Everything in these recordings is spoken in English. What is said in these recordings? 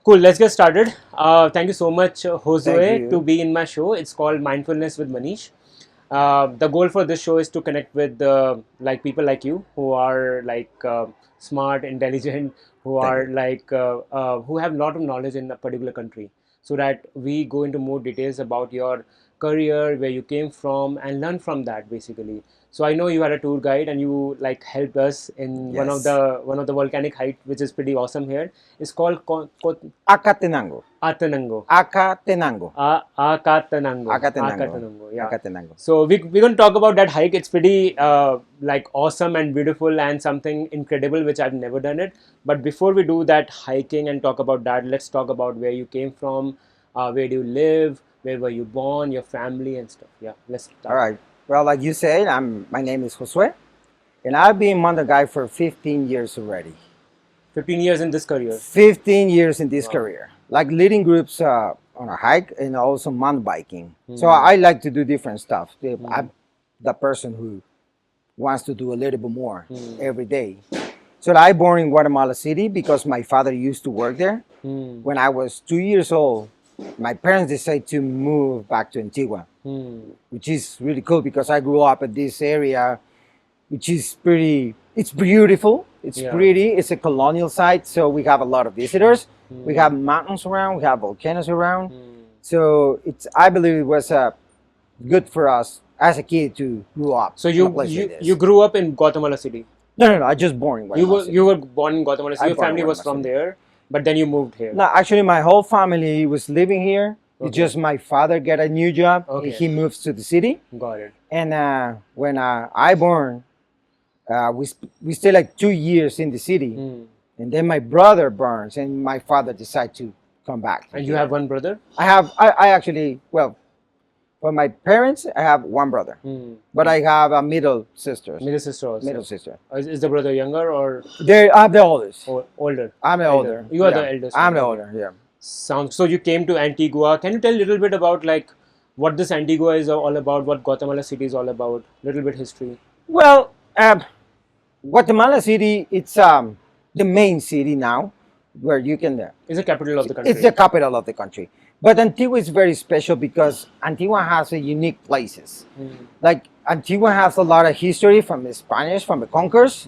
Cool, let's get started. Thank you so much, Thank Josue, to you. be in my show. It's called Mindfulness with Manish. The goal for this show is to connect with like people like you who are smart, intelligent, who Thank are you. who have a lot of knowledge in a particular country, so that we go into more details about your career, where you came from, and learn from that basically. So I know you are a tour guide and you like helped us in Yes. one of the volcanic height, which is pretty awesome here. It's called Acatenango. Atanango. Acatenango. Acatenango. Acatenango. Acatenango. Yeah. Acatenango. So we're going to talk about that hike. It's pretty like awesome and beautiful and something incredible which I've never done it. But before we do that hiking and talk about that, let's talk about where you came from, where do you live, where were you born, your family and stuff. Yeah, let's All start. right. Well, like you said, my name is Josue, and I've been mountain guide for 15 years already. 15 years in this career. 15 years in this Wow. career, like leading groups on a hike and also mountain biking. So Hmm. I like to do different stuff. I'm the person who wants to do a little bit more every day. So I born in Guatemala City because my father used to work there. Hmm. When I was 2 years old, my parents decided to move back to Antigua, Hmm. which is really cool because I grew up in this area, which is pretty, it's beautiful, it's Yeah. pretty, it's a colonial site, so we have a lot of visitors. We Hmm. have mountains around, we have volcanoes around. Hmm. So I believe it was good for us as a kid to grow up So in a place like this. you grew up in Guatemala City. No, I just born in Guatemala City. You were born in Guatemala City. I Your born in family was Guatemala from City. there, but then you moved here. No, actually, my whole family was living here. It's Okay. just my father got a new job. Okay. He moves to the city, Got it. and when I born, we stayed like 2 years in the city, Hmm. and then my brother burns, and my father decided to come back. And you have one brother? I actually, well, for my parents, I have one brother, Hmm. but I have a middle sister. Middle sister also. Middle sister. Is the brother younger or I'm the oldest. older? I'm the Elder. older. You are yeah. the eldest. I'm the Okay. older. Yeah. Sounds. So you came to Antigua. Can you tell a little bit about like what this Antigua is all about? What Guatemala City is all about? Little bit history. Well, Guatemala City, it's the main city now, where you can. It's the capital of the country. It's the capital of the country. But Antigua is very special because Antigua has a unique places. Like Antigua has a lot of history from the Spanish, from the conquerors.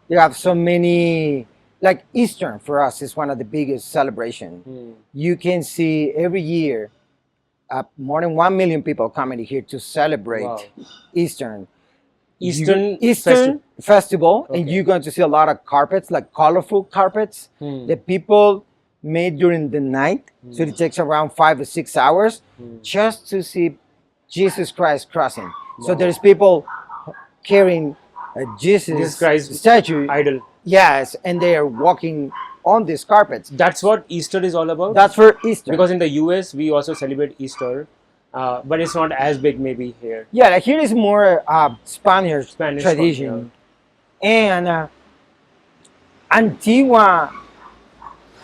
You have so many, like Eastern for us is one of the biggest celebration. You can see every year more than 1 million people coming here to celebrate Wow. Eastern. Eastern Festival, and Okay. you're going to see a lot of carpets, like colorful carpets that people made during the night. So it takes around 5 or 6 hours just to see Jesus Christ crossing. So Wow. there's people carrying a Jesus Jesus Christ statue. idol. Yes, and they are walking on these carpets. That's what Easter is all about. That's for Easter. Because in the US we also celebrate Easter, but it's not as big maybe here. Yeah, like here is more Spanish Spanish tradition, and Antigua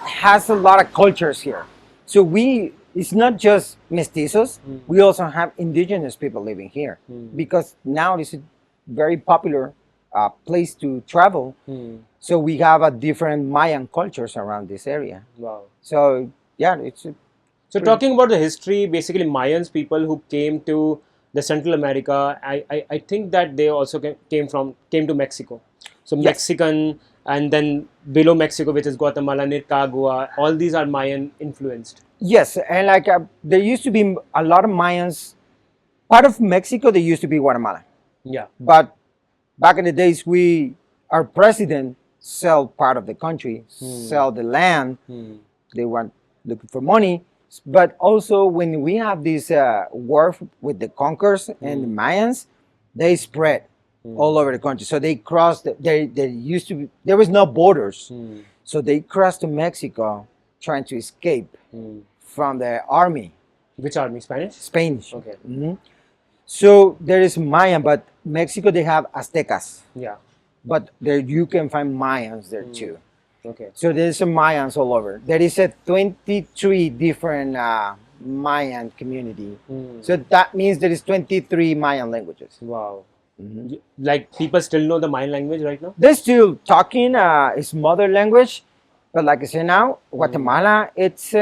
has a lot of cultures here. So it's not just mestizos. We also have indigenous people living here because now it's a very popular place to travel. So we have a different Mayan cultures around this area. Wow. So yeah, it's So talking about the history, basically Mayans people who came to the Central America, I think that they also came to Mexico. So Yes. Mexican, and then below Mexico, which is Guatemala, Nicaragua, all these are Mayan influenced. yes, and like there used to be a lot of Mayans. Part of Mexico, they used to be Guatemala. Yeah. But back in the days, our president sell part of the country, sell the land. They want looking for money. But also when we have this war with the conquerors and the Mayans, they spread all over the country. So they crossed. There was no borders. So they crossed to Mexico, trying to escape from the army, Which army? Spanish? Spanish. Okay. So there is Mayan, but Mexico they have Aztecas. Yeah. But there you can find Mayans there too. Okay. So there's some Mayans all over. There is a 23 different Mayan community. So that means there is 23 Mayan languages. Wow. Like people still know the Mayan language right now? They're still talking its mother language, But like I say now, Guatemala, it's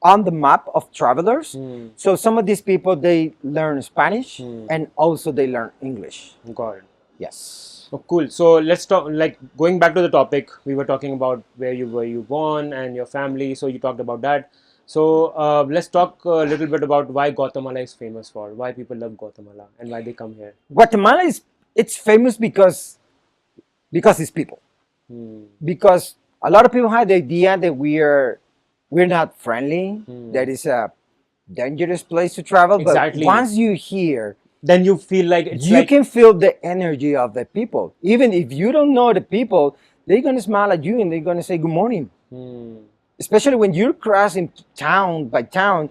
on the map of travelers. So some of these people, they learn Spanish and also they learn English. Got it. Yes. Oh, cool. So let's talk. Like going back to the topic, we were talking about where you were, you born, and your family. So you talked about that. So let's talk a little bit about why Guatemala is famous for, why people love Guatemala, and why they come here. Guatemala is it's famous because it's people. Because a lot of people have the idea that we're not friendly. That is a dangerous place to travel. Exactly. But once you hear, Then you feel like it's you like can feel the energy of the people. Even if you don't know the people, they're gonna smile at you and they're gonna say good morning. Especially when you're crossing town by town,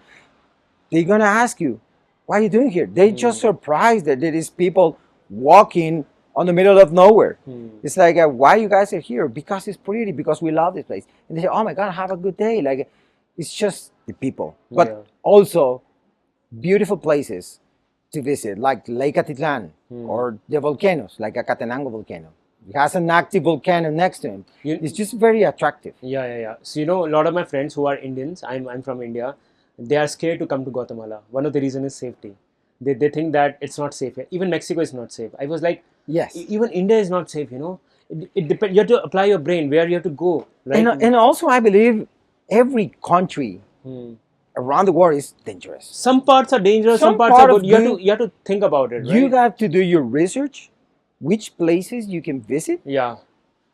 they're gonna ask you, "What are you doing here?" They just surprised that there is people walking on the middle of nowhere. It's like, "Why you guys are here?" Because it's pretty. Because we love this place. And they say, "Oh my God, have a good day." Like, it's just the people, but Yeah. also beautiful places to visit, like Lake Atitlan or the volcanoes, like Acatenango volcano. It has an active volcano next to him. You- It's just very attractive. Yeah. So a lot of my friends who are Indians, I'm from India, they are scared to come to Guatemala. One of the reason is safety. They think that it's not safe here. Even Mexico is not safe. I was like, Yes. even India is not safe. It depends. You have to apply your brain where you have to go, right? And also, I believe every country around the world is dangerous. Some parts are dangerous, some Some parts part are of good. You good- have to think about it, right? You have to do your research, which places you can visit, Yeah.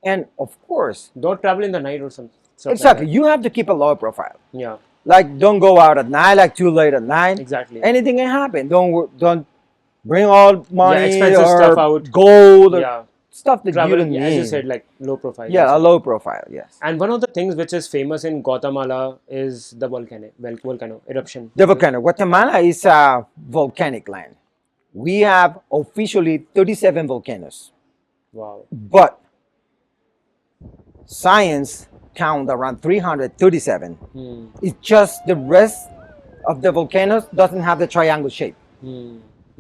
and of course, Don't travel in the night or some stuff exactly, like you have to keep a low profile. that. Yeah. Like, don't go out at night, like too late at night. Exactly. Anything can happen. Don't bring all money expensive or stuff out. gold or Yeah. stuff that Travel, you don't need. as you said, like low profile. Yeah, a low profile. Yes. And one of the things which is famous in Guatemala is the volcano eruption. The volcano. Guatemala is a volcanic land. We have officially 37 volcanoes, Wow. but science count around 337. It's just the rest of the volcanoes doesn't have the triangle shape.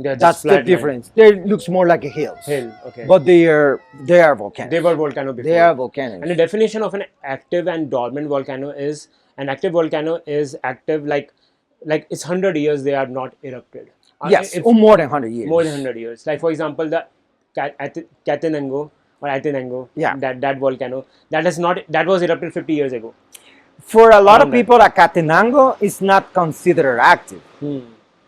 They're just That's the flat land. difference. They looks more like a hills. Hill. Okay. But they are volcanoes. They were volcano before. They are volcanoes. And the definition of an active and dormant volcano is an active volcano is active like it's 100 years they are not erupted. Yes, If- or more than 100 years. more than 100 years. Like for example, the Acatenango or Atenango, Yeah. that volcano that was erupted 50 years ago. For a lot of Around that. people, Acatenango is not considered active.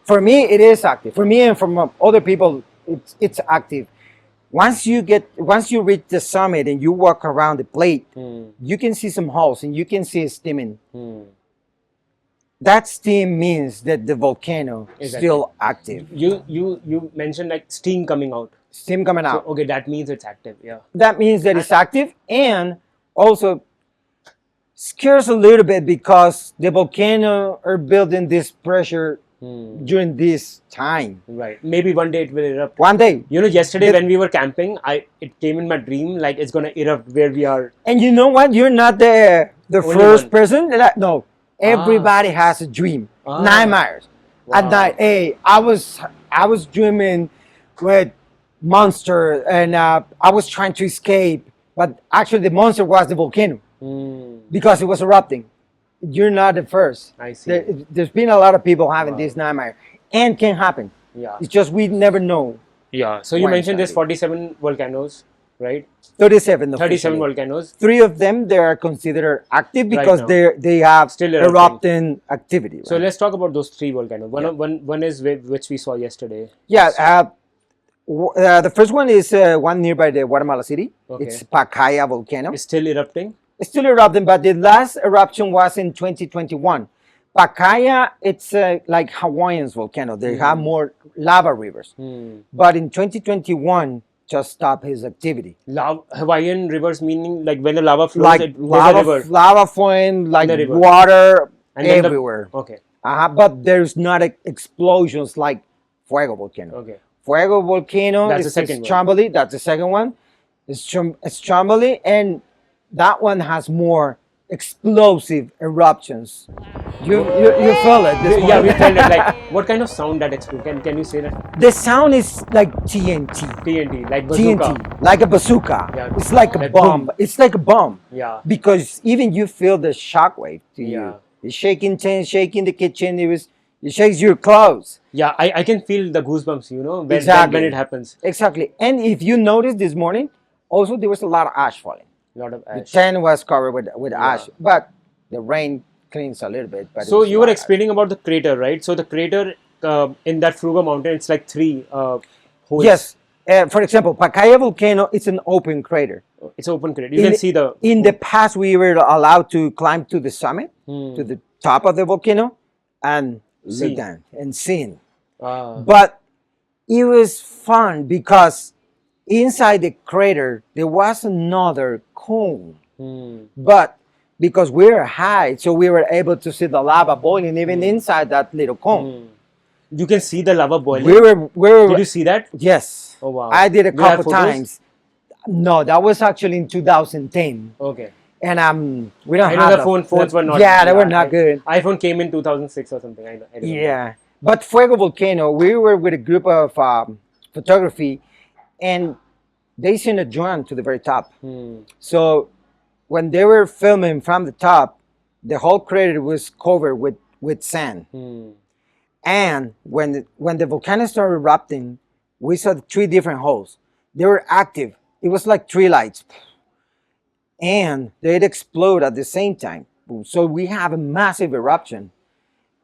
For me, it is active. For me and from other people, it's active. Once you reach the summit and you walk around the plate, you can see some holes and you can see it steaming. That steam means that the volcano is Exactly. still active. You mentioned like steam coming out. Steam coming So, out. okay, that means it's active. Yeah. That means that it's active, and also scares a little bit because the volcano are building this pressure during this time. Right. Maybe one day it will erupt. One day. Yesterday The- when we were camping, it came in my dream like it's gonna erupt where we are. And you know what? You're not the Only first one. person. No, everybody has a dream. Ah. Nightmares at Wow. night. Hey, I was dreaming with monster, and I was trying to escape, but actually the monster was the volcano because it was erupting. You're not the first. I see. There's been a lot of people having this nightmare, and can happen. Yeah. It's just we never know. Yeah. So you Why mentioned there's exactly? 47 volcanoes, right? 37. 37 officially. volcanoes. 3 of them they are considered active because now. they have Still erupting activity. So right? let's talk about those 3 volcanoes. One is which we saw yesterday. Yeah, the first one is one nearby the Guatemala City. Okay. It's Pacaya volcano. It's still erupting. It's still erupting, but the last eruption was in 2021. Pacaya, it's like Hawaiian's volcano. They have more lava rivers. But in 2021, just stopped his activity. Hawaiian rivers meaning like when the lava flows, Like there's a lava, river. lava flowing, like The river. water And then everywhere. Okay. But there's not explosions like Fuego volcano. Okay. Fuego volcano That's is the second one. Stromboli. That's the second one. It's Stromboli, and that one has more explosive eruptions. You feel it this Yeah, we morning. felt it. Like, what kind of sound that explode? Can you say that? The sound is like TNT. TNT, like TNT, bazooka. like a bazooka. Yeah, It's like a like bomb. boom. It's like a bomb. Yeah. Because even you feel the shockwave to you. Yeah. It's shaking things, shaking the kitchen. It shakes your clothes. Yeah, I can feel the goosebumps, you know, when it Exactly. happens. Exactly. And if you notice this morning, also there was a lot of ash falling. A lot of The ash. tent was covered with Yeah. ash, but the rain cleans a little bit. But it So was a you were lot of ash. explaining about the crater, right? So the crater in that Fuego mountain, it's like three holes. Yes. For example, Pacaya volcano is an open crater. It's open crater. You can see the. In the past, we were allowed to climb to the summit, to the top of the volcano, and See. look down and see. Ah. But it was fun because inside the crater there was another cone. But because we were high, so we were able to see the lava boiling even inside that little cone. You can see the lava boiling. We were Did you see that? Yes. Oh wow. I did a Do you have couple photos? times. No, that was actually in 2010. Okay. And we don't I have know the phones were not. Yeah, they were not good. iPhone came in 2006 or something. I know. I remember. Yeah, but Fuego Volcano, we were with a group of photography, and they sent a drone to the very top. So when they were filming from the top, the whole crater was covered with sand. And when the volcano started erupting, we saw three different holes. They were active. It was like three lights, and they'd explode at the same time. So we have a massive eruption.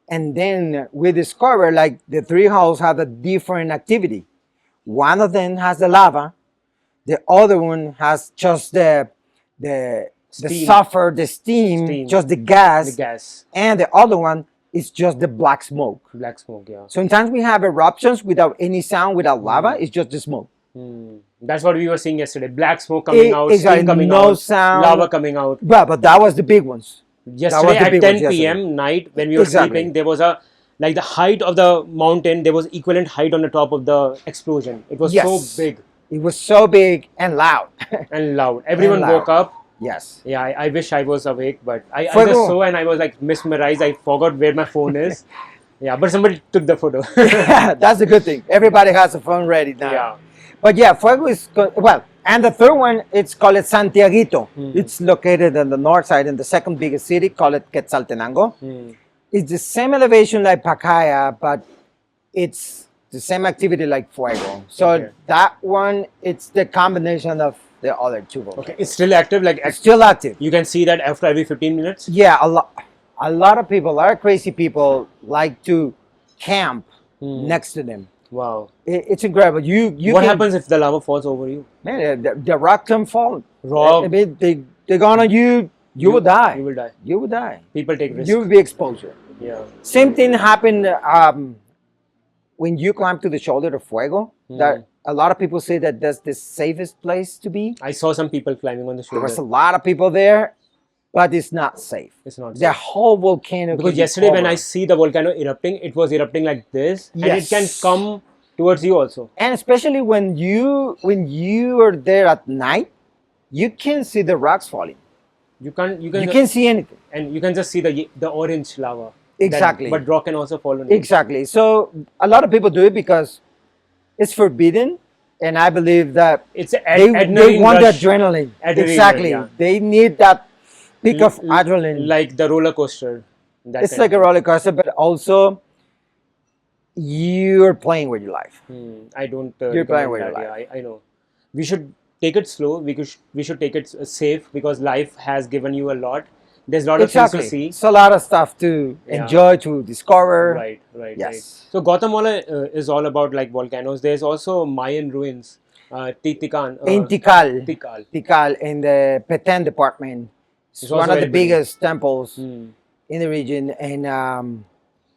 And then we discovered like the three holes have a different activity. One of them has the lava, the other one has just the Steam. sulfur, the steam, just the gas, The gas. and the other one is just the black smoke. Black smoke. Yeah. Sometimes we have eruptions without any sound, without lava. It's just the smoke. That's what we were seeing yesterday. Black smoke coming out, Exactly, steam coming no out, sound. lava coming out. But that was the big ones. Yesterday the at big 10 ones yesterday. p.m. night when we were Exactly. sleeping, there was a like the height of the mountain. There was equivalent height on the top of the explosion. It was so big It was so big and loud. and loud. Everyone loud. woke up. Yes. Yeah, I wish I was awake, but I just Fuego. saw and I was like mesmerized. I forgot where my phone is. Yeah, but somebody took the photo. That's a good thing. Everybody has a phone ready now. Yeah. But yeah, Fuego is well, and the third one, it's called Santiaguito. It's located on the north side in the second biggest city, called it Quetzaltenango. It's the same elevation like Pacaya, but it's the same activity like Fuego. So Okay. that one, it's the combination of the other two volcanoes. Okay, it's still active. Like It's still active. you can see that after every 15 minutes. Yeah, a lot of people, a lot of crazy people like to camp next to them. Wow. It's incredible. You What can, happens if the lava falls over you? Man, the rock can fall. Rock. I mean, they're gonna you will die. You will die. You will die. People take risks. You will be exposed. Yeah. Same thing happened when you climb to the shoulder of Fuego. That a lot of people say that that's the safest place to be. I saw some people climbing on the There shoulder. was a lot of people there, but it's not safe. It's not The safe. whole volcano. Because can be yesterday when I covered. see the volcano erupting, it was erupting like this, and it can Yes. come towards you also. And especially when you are there at night, you can see the rocks falling. You can't. You You can. can see anything. And you can just see the orange lava. Exactly. But rock can also fall on it. Exactly. So a lot of people do it because it's forbidden, and I believe that It's they adrenaline want rush. the adrenaline. Adrenaline, Exactly. yeah. They need that peak of adrenaline. Like the roller coaster. That It's kind like of a roller coaster, but also you're playing with your life. thing. I don't. You're playing with recommend your that. Yeah, I know. We should take it slow. We should take it safe because life has given you a lot. There's a lot of Exactly. things to see. It's a lot of stuff to Yeah. enjoy, to discover. Right. Yes. So Guatemala is all about like volcanoes. There's also Mayan ruins, Titican. In Tikal. Tikal. Tikal in the Petén department. It's It's also one of the very big. biggest temples in the region, and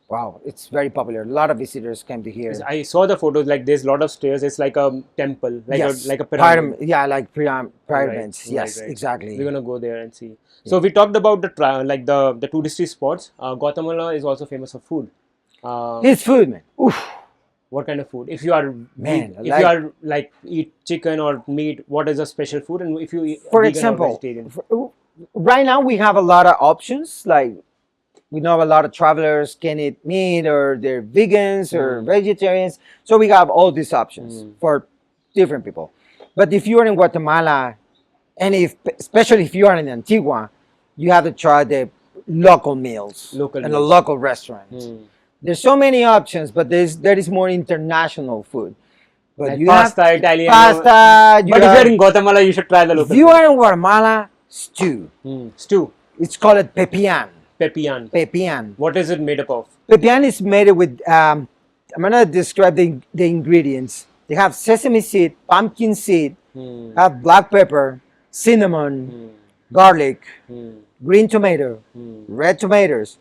wow, it's very popular. A lot of visitors come to here. I saw the photos. Like there's a lot of stairs. It's like a temple, like Yes. a pyramid. Yeah, like pyramids. Right, Yes, right. exactly. We're gonna go there and see. So we talked about the touristy spots. Guatemala is also famous for food. It's food, man. Oof. What kind of food? If you are Man, if like- you are like eat chicken or meat, what is a special food? And if you eat For vegan or example, vegetarian, right now we have a lot of options. Like We know a lot of travelers can eat meat, or they're vegans or vegetarians. So we have all these options for different people. But if you're in Guatemala, and especially if you are in Antigua, you have to try the local meals Local and the meals. local restaurants. There's so many options, but there is more international food. But Like you pasta, have Italian. pasta. But if you're in Guatemala, you should try the If local you food. are in Guatemala, stew. Stew, It's called pepian. pepian. Pepian. What is it made up of? Pepian is made with, I'm going to describe the ingredients. They have sesame seed, pumpkin seed, have black pepper, cinnamon, garlic, green tomato, red tomatoes.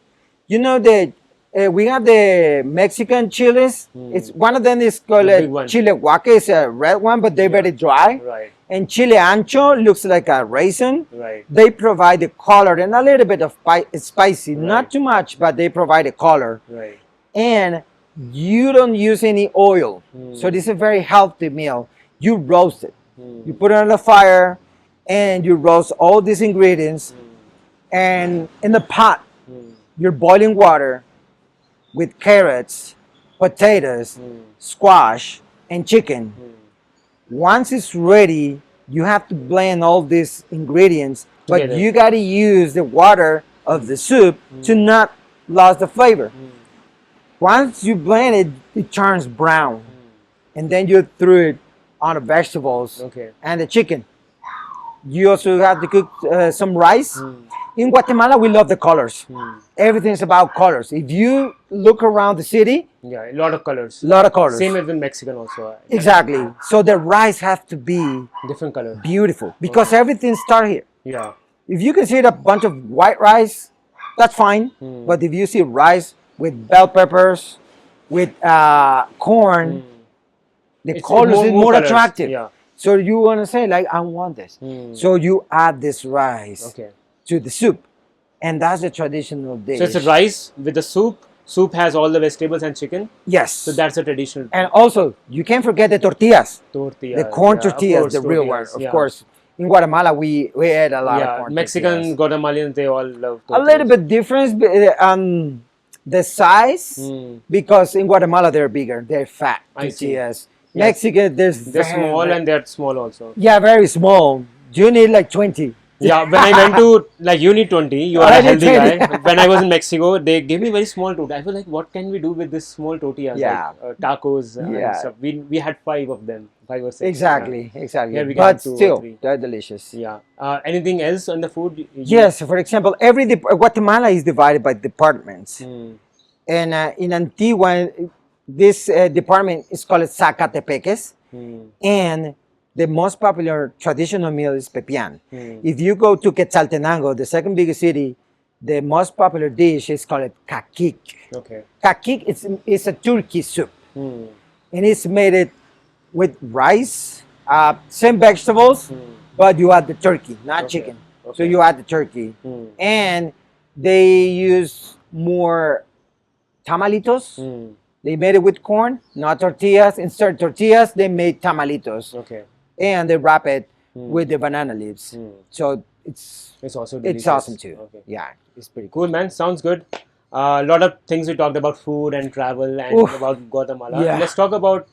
You know that we have the Mexican chilies. It's one of them is called The big one. chile guaque. It's a red one, but they're very dry. Right, And chile ancho looks like a raisin. right. They provide the color and a little bit of spicy, not too much, but they provide a color. Right. And you don't use any oil, so this is a very healthy meal. You roast it. You put it on the fire, and you roast all these ingredients. And in the pot, you're boiling water with carrots, potatoes, squash, and chicken. Once it's ready, you have to blend all these ingredients, but Together. you got to use the water of the soup to not lose the flavor. Once you blend it, it turns brown, and then you throw it on the vegetables Okay. and the chicken. You also have to cook some rice. In Guatemala, we love the colors. Everything's about colors. If you look around the city, Yeah, a lot of colors. a lot of colors. Same as in Mexican also. Exactly. So the rice has to be Different color. beautiful because everything starts here. Yeah. If you can see a bunch of white rice, that's fine. But if you see rice with bell peppers, with corn, the It's colors is more colors. attractive. Yeah. So you want to say like, I want this. So you add this rice Okay. to the soup, and that's the traditional dish. So it's a rice with the soup. Soup has all the vegetables and chicken. Yes. So that's a traditional And also, you can't forget the tortillas, tortilla. the corn Yeah, of tortillas, course, the real one. tortillas, Of yeah. course, in Guatemala, we ate a lot of Yeah, corn Mexican, tortillas. Guatemalans, they all love A tortillas. little bit difference the size, because in Guatemala they're bigger, they're fat I see. tortillas. Yes. Mexican, They're very, small and they're small also. yeah, very small. You need like 20. Yeah, when I went to, like, you need 20, you are I a need healthy 20. guy. When I was in Mexico, they gave me very small tortilla. I was like, what can we do with this small tortillas? Yeah. Like, tacos and Yeah. stuff. We had 5 of them, 5 or 6. Exactly, exactly. Here we can But have 2 or still, 3. they're delicious. Yeah. Anything else on the food? Yes, for example, Guatemala is divided by departments. And in Antigua, this department is called Zacatepeques. And the most popular traditional meal is pepian. If you go to Quetzaltenango, the second biggest city, the most popular dish is called caquic. Okay. Caquic is a turkey soup. And it's made it with rice, same vegetables, but you add the turkey, not chicken. So Okay. you add the turkey. And they use more tamalitos. They made it with corn, not tortillas. Instead of tortillas, they made tamalitos. Okay. And they wrap it with the banana leaves. So It's also delicious. it's awesome too. Okay. Yeah, it's pretty cool. Cool, man. Sounds good. A lot of things we talked about food and travel and Oof. about Guatemala. Yeah. Let's talk about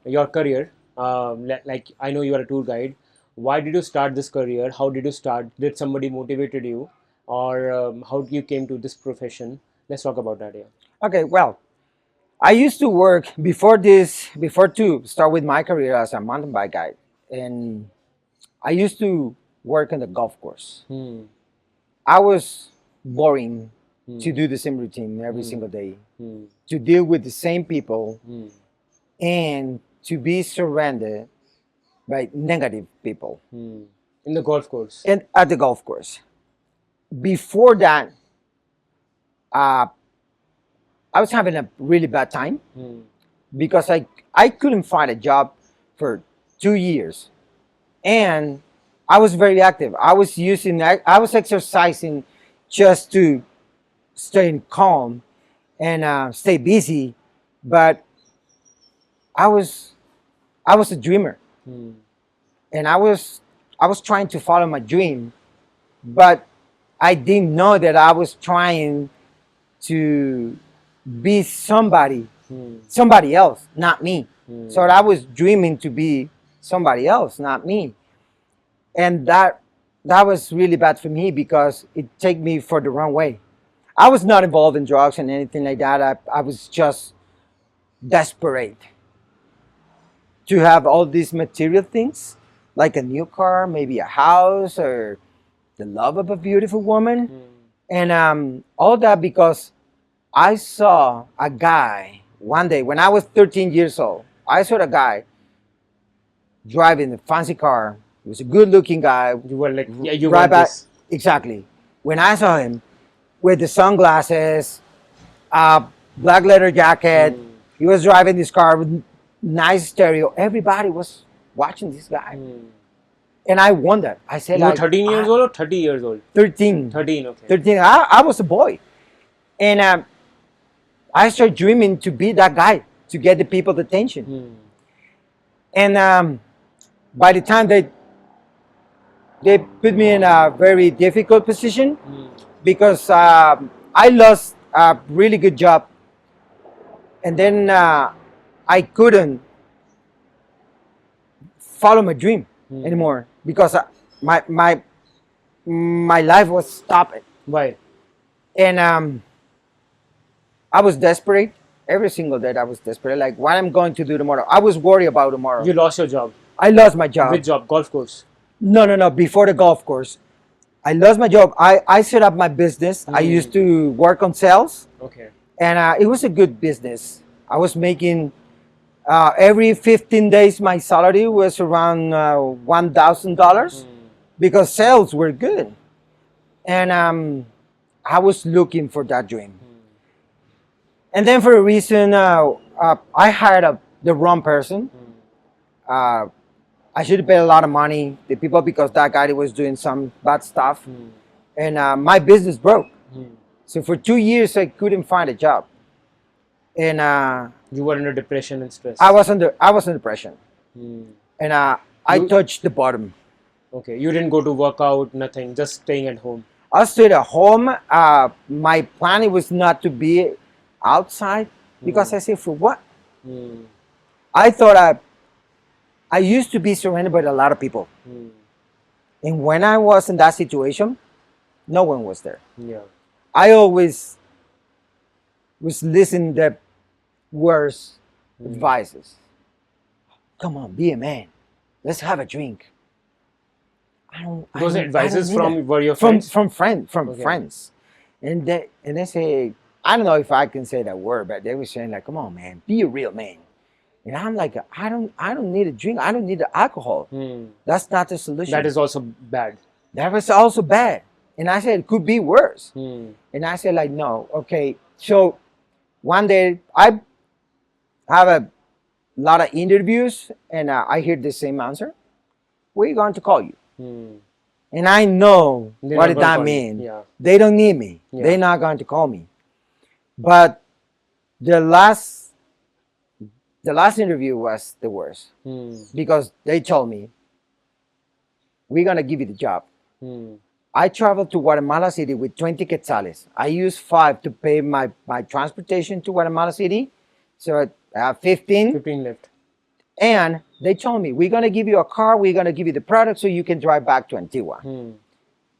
your career. Like, I know you are a tour guide. Why did you start this career? How did you start? Did somebody motivated you, or how you came to this profession? Let's talk about that. Yeah. Okay, well, I used to work before to start with my career as a mountain bike guide, and I used to work on the golf course. I was boring to do the same routine every single day, to deal with the same people, and to be surrounded by negative people. In the golf course. And at the golf course. Before that, I was having a really bad time because I couldn't find a job for 2 years, and I was very active. I was exercising just to stay calm and stay busy, but I was a dreamer, and I was trying to follow my dream, but I didn't know that I was trying to be somebody else, not me. So I was dreaming to be somebody else, not me. And that was really bad for me because it took me for the wrong way. I was not involved in drugs and anything like that. I was just desperate to have all these material things, like a new car, maybe a house, or the love of a beautiful woman. And all that because I saw a guy one day when I was 13 years old. I saw a guy driving a fancy car. He was a good looking guy. You were like, yeah, you Right want back, this. exactly. When I saw him with the sunglasses, black leather jacket, he was driving this car with nice stereo. Everybody was watching this guy. And I wondered. I said, You were like, 13 years old or 30 years old? 13. 13, okay. 13. I was a boy. And I started dreaming to be that guy, to get the people's attention. And by the time they put me in a very difficult position because I lost a really good job. And then I couldn't follow my dream anymore because my life was stopped. Why? And I was desperate. Every single day I was desperate. Like, what I'm going to do tomorrow. I was worried about tomorrow. You lost your job. I lost my job. Which job? Golf course? No. Before the golf course. I lost my job. I set up my business. I used to work on sales. Okay. And it was a good business. I was making, every 15 days, my salary was around $1,000 because sales were good. And I was looking for that dream. And then for a reason, I hired the wrong person. I should have paid a lot of money to people because that guy was doing some bad stuff. And my business broke. So for 2 years, I couldn't find a job. And you were under depression and stress. I was in depression. And I touched the bottom. Okay. You didn't go to work out, nothing, just staying at home. I stayed at home. My plan was not to be outside because I said, for what? I thought I used to be surrounded by a lot of people. And when I was in that situation, no one was there. Yeah. I always was listening to worse advices. Come on, be a man. Let's have a drink. Those advices I don't need from were your from friends? friends, and they say, I don't know if I can say that word, but they were saying like, come on, man, be a real man. And I'm like, I don't need a drink. I don't need the alcohol. That's not the solution. That is also bad. That was also bad. And I said, it could be worse. And I said, like, no, okay. So one day I have a lot of interviews and I hear the same answer. We're going to call you. And I know what does that mean. Yeah. They don't need me. Yeah. They're not going to call me. But the last interview was the worst because they told me, we're going to give you the job. I traveled to Guatemala City with 20 quetzales. I used 5 to pay my transportation to Guatemala City. So I have 15. 15 left. And they told me, we're going to give you a car, we're going to give you the product so you can drive back to Antigua.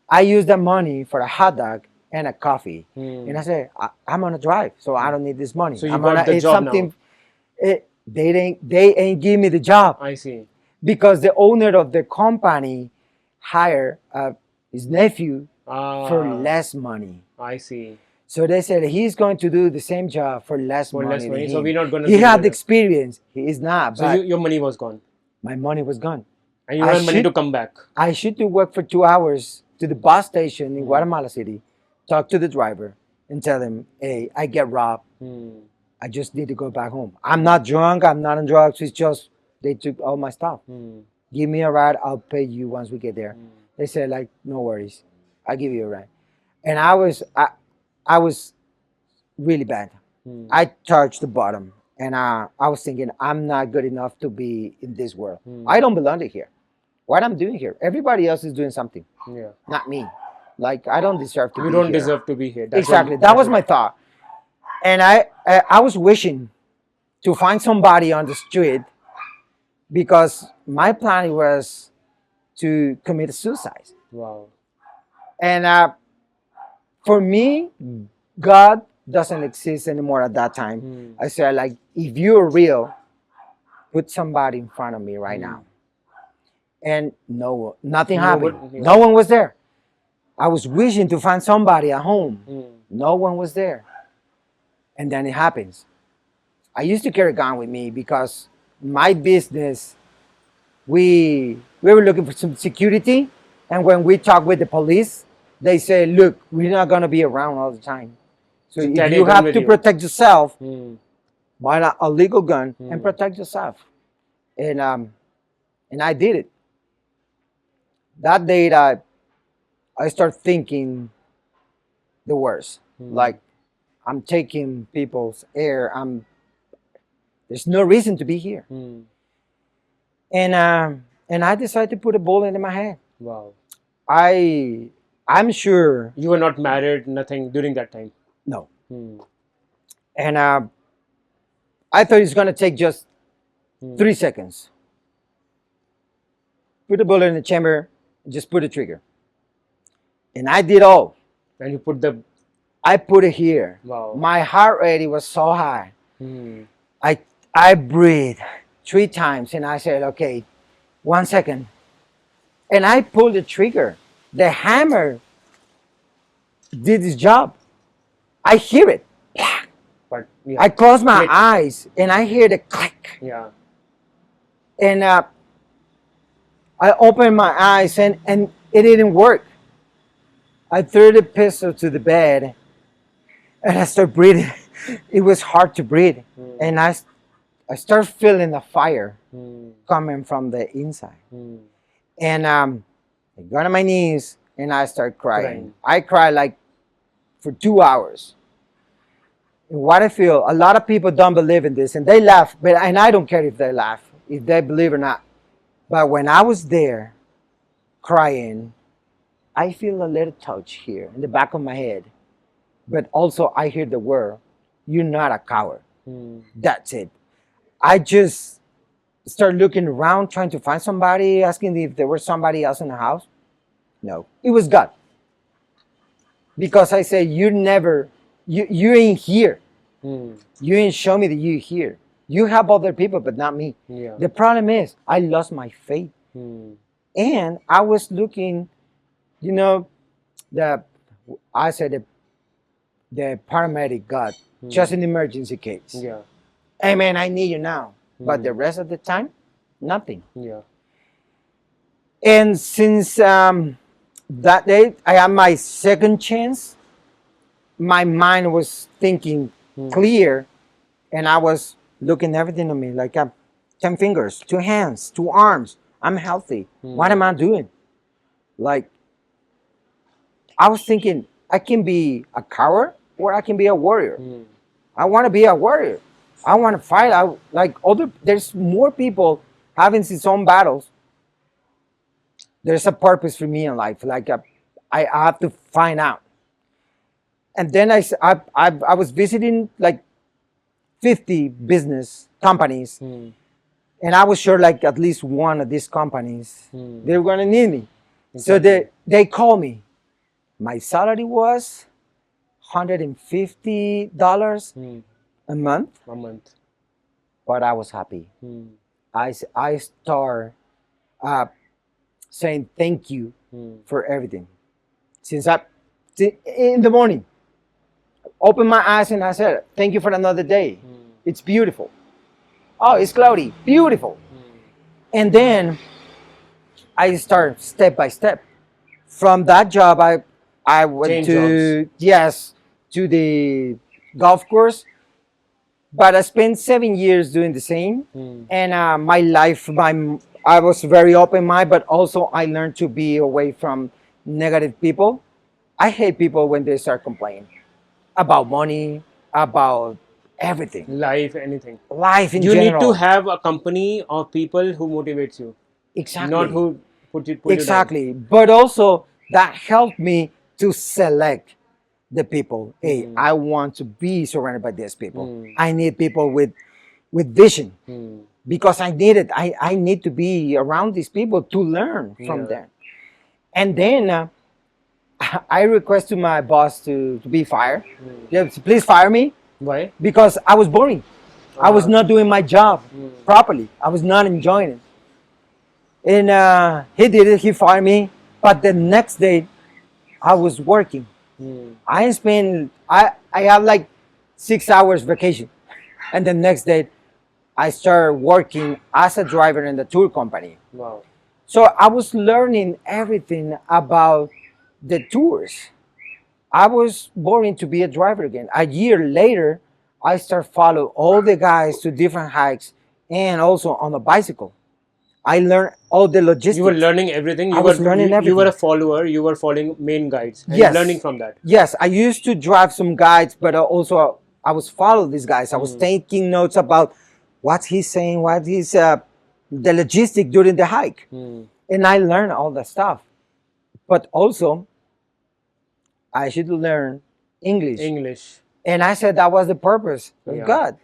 I used the money for a hot dog and a coffee. And I said, I'm going to drive, so I don't need this money. So you I'm got gonna the eat job something. now. They ain't give me the job. I see. Because the owner of the company hired his nephew for less money. I see. So they said he's going to do the same job for less For money. less than money, him. so we're not going to. He had the experience. He is not. So But your money was gone, my money was gone. and you had money to come back. I should to work for 2 hours to the bus station in Guatemala City, talk to the driver, and tell him, "Hey, I get robbed. I just need to go back home. I'm not drunk. I'm not on drugs. It's just they took all my stuff. Give me a ride. I'll pay you once we get there." They said, like, no worries. I'll give you a ride. And I was really bad. I touched the bottom. And I was thinking, I'm not good enough to be in this world. I don't belong here. What I'm doing here, everybody else is doing something. Yeah. Not me. Like, I don't deserve to be You here. don't deserve to be here. That's Exactly. what- That was my thought. And I was wishing to find somebody on the street because my plan was to commit suicide. Wow. And for me, God doesn't exist anymore at that time. I said, like, if you're real, put somebody in front of me right now. And no, nothing happened. Nobody- No one was there. I was wishing to find somebody at home. No one was there. And then it happens. I used to carry a gun with me because my business, we were looking for some security. And when we talk with the police, they say, look, we're not going to be around all the time. So So if carry a you gun have with to you. protect yourself, buy a legal gun and protect yourself. And I did it. That day, I start thinking the worst. Like, I'm taking people's air. There's no reason to be here. And I decided to put a bullet in my head. Wow. I'm sure. You were not married, nothing during that time. No. And I thought it's gonna take just 3 seconds. Put the bullet in the chamber, just put the trigger. And I did all. And you put the. I put it here. Wow. My heart rate was so high. I breathed 3 times and I said, okay, 1 second. And I pulled the trigger. The hammer did its job. I hear it. But I close my click. eyes and I hear the click. Yeah. And I opened my eyes and it didn't work. I threw the pistol to the bed and I started breathing. It was hard to breathe. And I started feeling the fire coming from the inside. And I got on my knees and I started crying. I cried like for 2 hours. And what I feel, a lot of people don't believe in this and they laugh, and I don't care if they laugh, if they believe or not. But when I was there crying, I feel a little touch here in the back of my head. But also I hear the word, you're not a coward. That's it. I just started looking around, trying to find somebody, asking if there was somebody else in the house. No, it was God. Because I said, you ain't here. You ain't show me that you're here. You have other people, but not me. Yeah. The problem is, I lost my faith. And I was looking, I said the paramedic God, just an emergency case. Yeah. Hey man, I need you now. But the rest of the time, nothing. Yeah. And since that day, I had my second chance. My mind was thinking clear, and I was looking everything at me like 10 fingers, 2 hands, 2 arms. I'm healthy. What am I doing? Like, I was thinking I can be a coward or I can be a warrior. I want to be a warrior. I want to fight. There's more people having his own battles. There's a purpose for me in life. Like I have to find out. And then I was visiting like 50 business companies, and I was sure like at least one of these companies they were going to need me. Exactly. So they called me. My salary was $150 a month, but I was happy. I start saying thank you for everything. In the morning, opened my eyes and I said, thank you for another day. It's beautiful. Oh, it's cloudy. Beautiful. And then I start step by step. From that job, I went to the golf course. But I spent 7 years doing the same. And my life, I was very open-minded, but also I learned to be away from negative people. I hate people when they start complaining about money, about everything. Life, anything. Life in You general. need to have a company of people who motivates you, Exactly. not who put you down. Exactly. But also that helped me to select the people. Hey, I want to be surrounded by these people. I need people with vision because I need it. I need to be around these people to learn from them. And then I request to my boss to be fired. Yes, please fire me. Why? Because I was boring. I was not doing my job properly. I was not enjoying it. And he did it. He fired me. But the next day, I was working. I had like 6 hours vacation, and the next day, I started working as a driver in the tour company. Wow. So I was learning everything about the tours. I was boring to be a driver again. A year later, I start follow all the guys to different hikes and also on a bicycle. I learned all the logistics. You were learning everything. I was learning everything. You were a follower. You were following main guides and Yes. learning from that. Yes, I used to drive some guides, but also I was following these guys. I was taking notes about what he's saying, what he's the logistic during the hike, and I learned all that stuff. But also, I should learn English. English. And I said that was the purpose of God,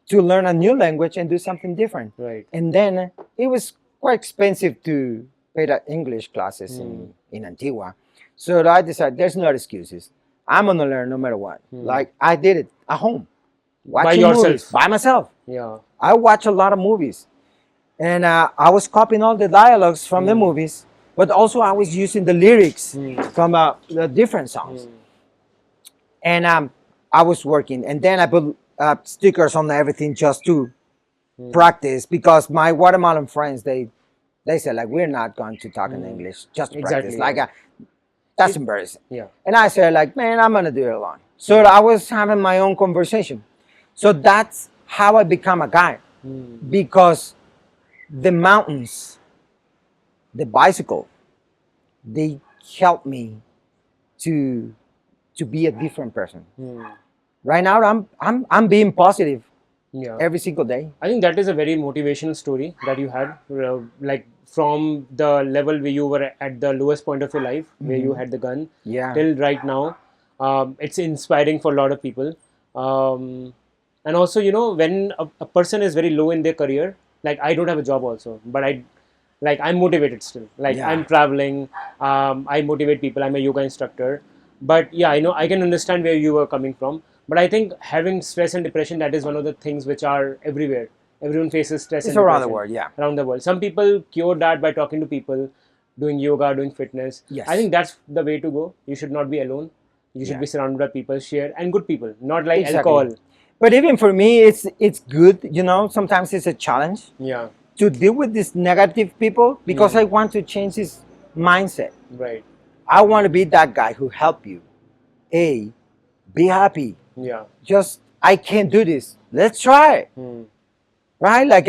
to learn a new language and do something different. Right. And then it was quite expensive to pay the English classes in Antigua. So I decided there's no excuses. I'm going to learn no matter what. Like I did it at home. By Watching yourself. movies, by myself. Yeah. I watch a lot of movies. And I was copying all the dialogues from the movies, but also I was using the lyrics from the different songs. And I was working. And then I put stickers on everything just to practice, because my Guatemalan friends, they said, like, we're not going to talk in English, just to practice. Like, that's embarrassing. Yeah. And I said, like, man, I'm going to do it alone. So I was having my own conversation. So that's how I become a guide, because the mountains, the bicycle, they helped me to be a different person. Right now, I'm being positive every single day. I think that is a very motivational story that you had, like from the level where you were at the lowest point of your life, where you had the gun, till right now. It's inspiring for a lot of people. And also, you know, when a person is very low in their career, like I don't have a job also, but I'm motivated still. Like I'm traveling, I motivate people. I'm a yoga instructor. But yeah, I know I can understand where you were coming from. But I think having stress and depression, that is one of the things which are everywhere. Everyone faces stress and depression. Around the world, Around the world. Some people cure that by talking to people, doing yoga, doing fitness. Yes. I think that's the way to go. You should not be alone. You should be surrounded by people, share, and good people, not like alcohol. But even for me, it's good, you know, sometimes it's a challenge to deal with these negative people, because I want to change this mindset. Right. I want to be that guy who help you. Hey, be happy. Yeah. Just, I can't do this. Let's try it. Right? Like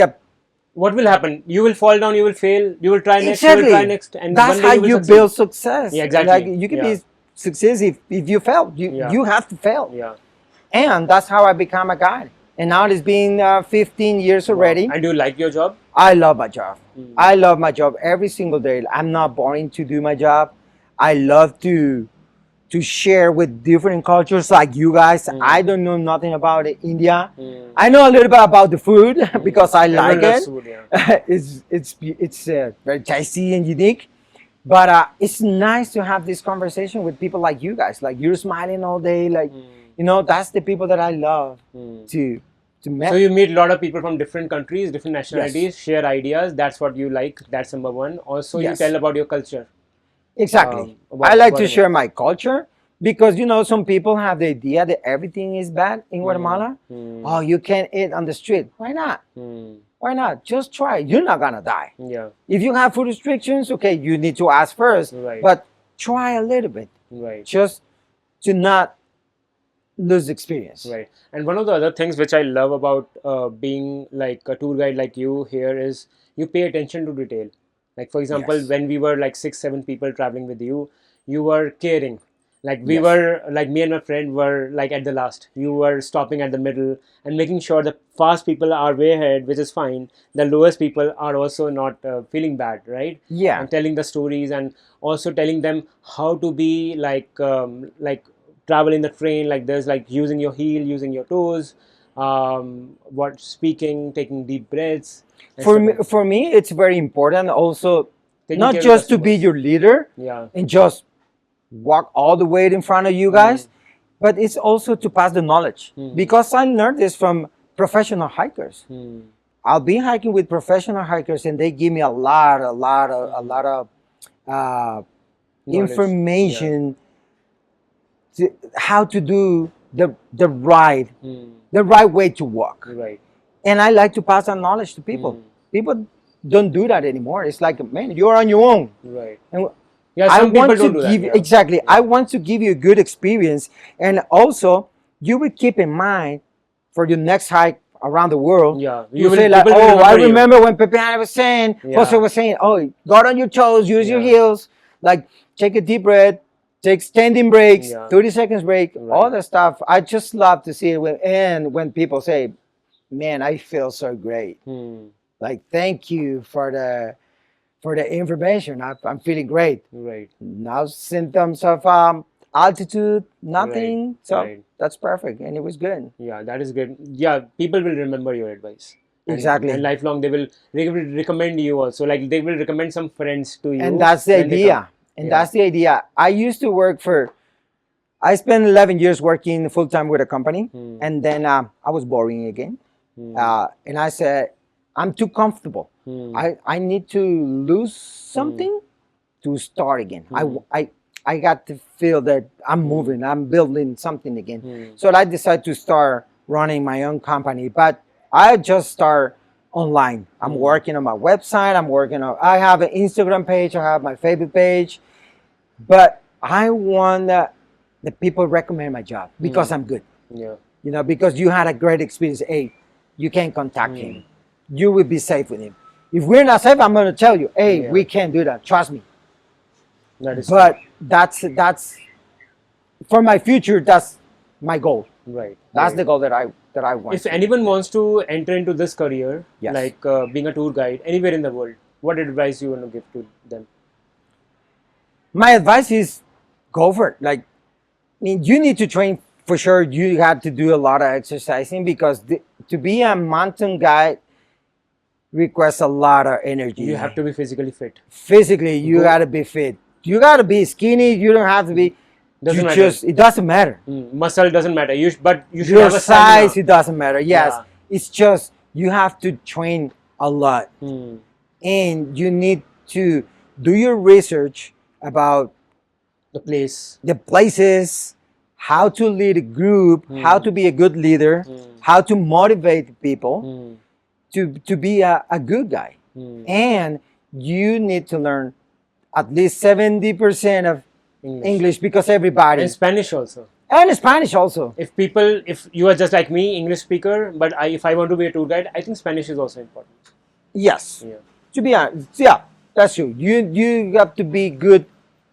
what will happen? You will fall down, you will fail, you will try next, exactly. you will try next. And that's how you build success. Yeah, exactly. Like you can be success if you fail. You have to fail. Yeah. And that's how I become a guide. And now it's been 15 years already. And do you like your job? I love my job. I love my job every single day. I'm not boring to do my job. I love to share with different cultures like you guys. I don't know nothing about India. I know a little bit about the food because I like it. Food, it's very tasty and unique. But it's nice to have this conversation with people like you guys. Like you're smiling all day. Like you know, that's the people that I love to meet. So you meet a lot of people from different countries, different nationalities, share ideas. That's what you like. That's number one. Also, you tell about your culture. Exactly. I like to share my culture, because, you know, some people have the idea that everything is bad in Guatemala. Oh, you can't eat on the street. Why not? Why not? Just try. You're not going to die. Yeah. If you have food restrictions, okay, you need to ask first. Right. But try a little bit. Right. Just to not lose experience. Right. And one of the other things which I love about being like a tour guide like you here is you pay attention to detail. Like, for example, when we were like 6-7 people traveling with you, you were caring. Like we were, like me and my friend were like at the last. You were stopping at the middle and making sure the fast people are way ahead, which is fine. The lowest people are also not feeling bad, right? Yeah. And telling the stories and also telling them how to be like travel in the train, like there's like using your heel, using your toes, what speaking, taking deep breaths, and stuff like that. For me, it's very important also Taking not care of just to be customers. your leader Yeah. and just walk all the way in front of you guys, but it's also to pass the knowledge. Because I learned this from professional hikers. I'll be hiking with professional hikers, and they give me a lot of Knowledge. information how to do the right way to walk. Right. And I like to pass that knowledge to people. People don't do that anymore. It's like, man, you're on your own. Right. And Yeah, I some people want to don't do that. give Yeah. exactly. I want to give you a good experience, and also you will keep in mind for your next hike around the world. Yeah. You say like, people will oh, I remember you." remember when Pepe was saying, Yeah. Jose was saying, oh, guard on your toes, use your Yeah. heels, like take a deep breath, take standing breaks, Yeah. 30 seconds break, all Right. that stuff. I just love to see it when people say, man, I feel so great. Like, thank you for the information. I'm feeling great. Right. No symptoms of altitude, nothing. Right, So right. that's perfect, and it was good. Yeah, that is good. Yeah, people will remember your advice. Exactly. And lifelong, they will recommend you also. Like they will recommend some friends to you. And that's the when they come. idea. And Yeah. that's the idea. I used to work I spent 11 years working full time with a company, and then I was boring again. And I said, I'm too comfortable. I need to lose something to start again. I got to feel that I'm moving, I'm building something again. So I decided to start running my own company, but I just start online. I'm working on my website. I have an Instagram page. I have my Facebook page, but I want the people recommend my job because I'm good. Yeah. You know, because you had a great experience. Hey, you can contact him. You will be safe with him. If we're not safe, I'm going to tell you, hey, Yeah. we can't do that. Trust me. That is But that's for my future. That's my goal. right. That's right. the goal that I want. If anyone wants to enter into this career, Yes. like being a tour guide anywhere in the world, what advice you want to give to them? My advice is go for it. Like, I mean, you need to train for sure. You have to do a lot of exercising because to be a mountain guide requires a lot of energy. You have to be physically fit. Physically, you got to be fit. You got to be skinny. You don't have to be. Doesn't matter. It doesn't matter. Muscle doesn't matter. But you should Your have a size, stamina. it doesn't matter. Yes, Yeah. it's just you have to train a lot, and you need to do your research about The place. the places, how to lead a group, how to be a good leader, how to motivate people to be a good guy. And you need to learn at least 70% of English because everybody, And Spanish also. and Spanish also. If you are just like me, English speaker, but if I want to be a tour guide, I think Spanish is also important. Yes. Yeah. To be honest, yeah, that's true. You have to be good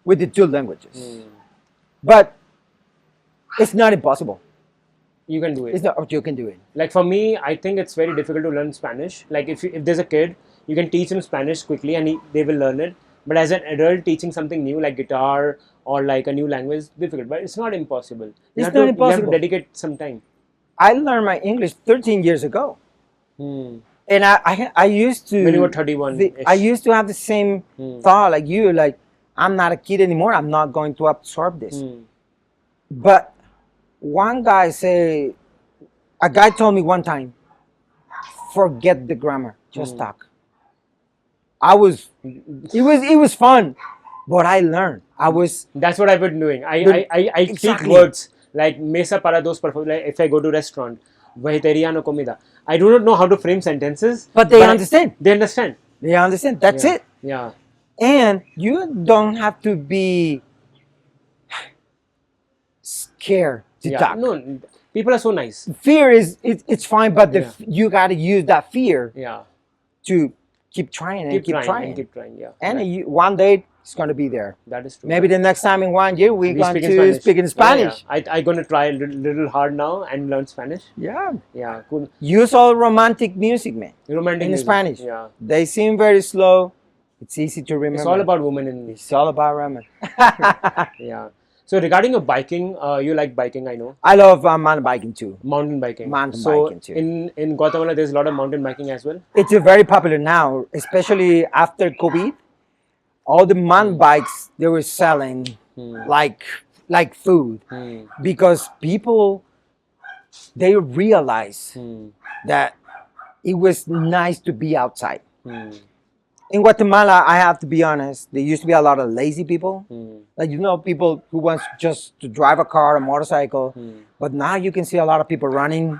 with the two languages. But it's not impossible. You can do it. It's not, you can do it. Like for me, I think it's very difficult to learn Spanish. Like if there's a kid, you can teach him Spanish quickly and they will learn it. But as an adult, teaching something new like guitar or like a new language is difficult. But it's not impossible. You have to dedicate some time. I learned my English 13 years ago. And I used to, When you were 31. I used to have the same thought like you, like, I'm not a kid anymore. I'm not going to absorb this. But one guy a guy told me one time, forget the grammar, just talk. It was fun, but I learned. That's what I've been doing. I speak words like mesa para dos, por favor. Like if I go to restaurant, vegetariano comida. I do not know how to frame sentences. But they understand. They understand. They understand. That's it. Yeah. And you don't have to be scared to talk. No, people are so nice. Fear it's fine, but you got to use that fear to keep trying and keep trying. Yeah. And one day it's going to be there. That is true. Maybe the next time in 1 year we're going to speak in Spanish. I'm going to try a little hard now and learn Spanish. Yeah. Yeah, cool. Use all romantic music, man. Romantic in music. Spanish. Yeah. They seem very slow. It's easy to remember. It's all about women. It's all about women. Yeah. So regarding your biking, you like biking, I know. I love mountain biking too. Mountain biking. Mountain So biking too. in Guatemala, there's a lot of mountain biking as well. It's very popular now, especially after COVID. All the mountain bikes they were selling like food because people they realize that it was nice to be outside. In Guatemala, I have to be honest, there used to be a lot of lazy people. Like, people who wants just to drive a car, a motorcycle. But now you can see a lot of people running,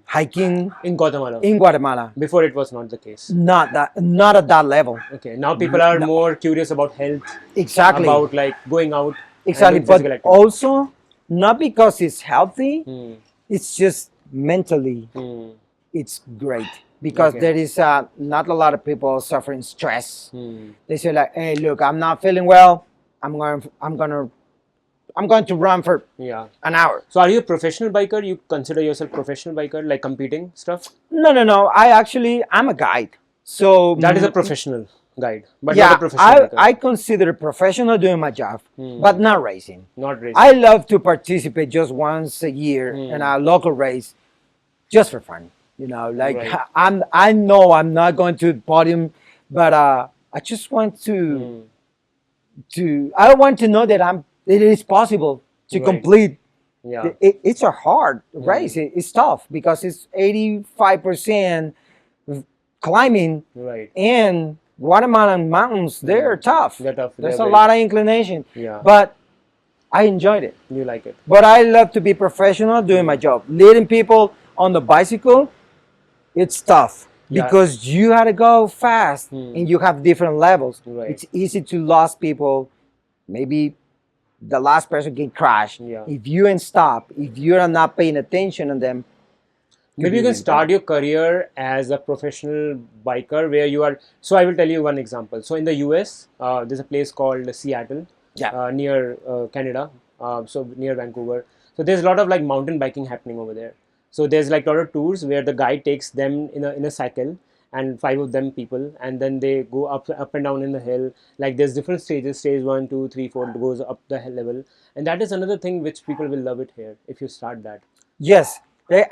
hiking In Guatemala. in Guatemala. Before it was not the case. Not at that level. Okay, now people are more curious about health. Exactly. About like going out. Exactly. And doing physical But activity. also, not because it's healthy, it's just mentally, it's great. Because Okay. there is not a lot of people suffering stress. They say like, "Hey, look, I'm not feeling well. I'm going to run for Yeah. an hour." So are you a professional biker? You consider yourself professional biker, like competing stuff? No. I'm a guide. So That is a professional guide, but yeah, not a professional biker. I consider a professional doing my job, but not racing. Not racing. I love to participate just once a year in a local race, just for fun. Like Right. I know I'm not going to podium, but I just want I want to know that it is possible to Right. complete. Yeah. It's a hard race. It's tough because it's 85% climbing, Right. and Guatemalan mountains. They're tough. They're tough. There's They're a very lot of inclination. Yeah. But I enjoyed it. You like it. But I love to be professional doing my job. Leading people on the bicycle, it's tough Yeah. because you had to go fast and you have different levels. Right. It's easy to lose people. Maybe the last person can crash. Yeah. If you ain't stop, if you're not paying attention on them, Maybe you can start your career as a professional biker where you are. So I will tell you one example. So in the US, there's a place called Seattle, Yeah. near Canada, so near Vancouver. So there's a lot of like mountain biking happening over there. So there's like a lot of tours where the guide takes them in a cycle and 5 of them people, and then they go up and down in the hill. Like there's different stages, stage 1, 2, 3, 4, it goes up the hill level, and that is another thing which people will love it here if you start that. Yes, I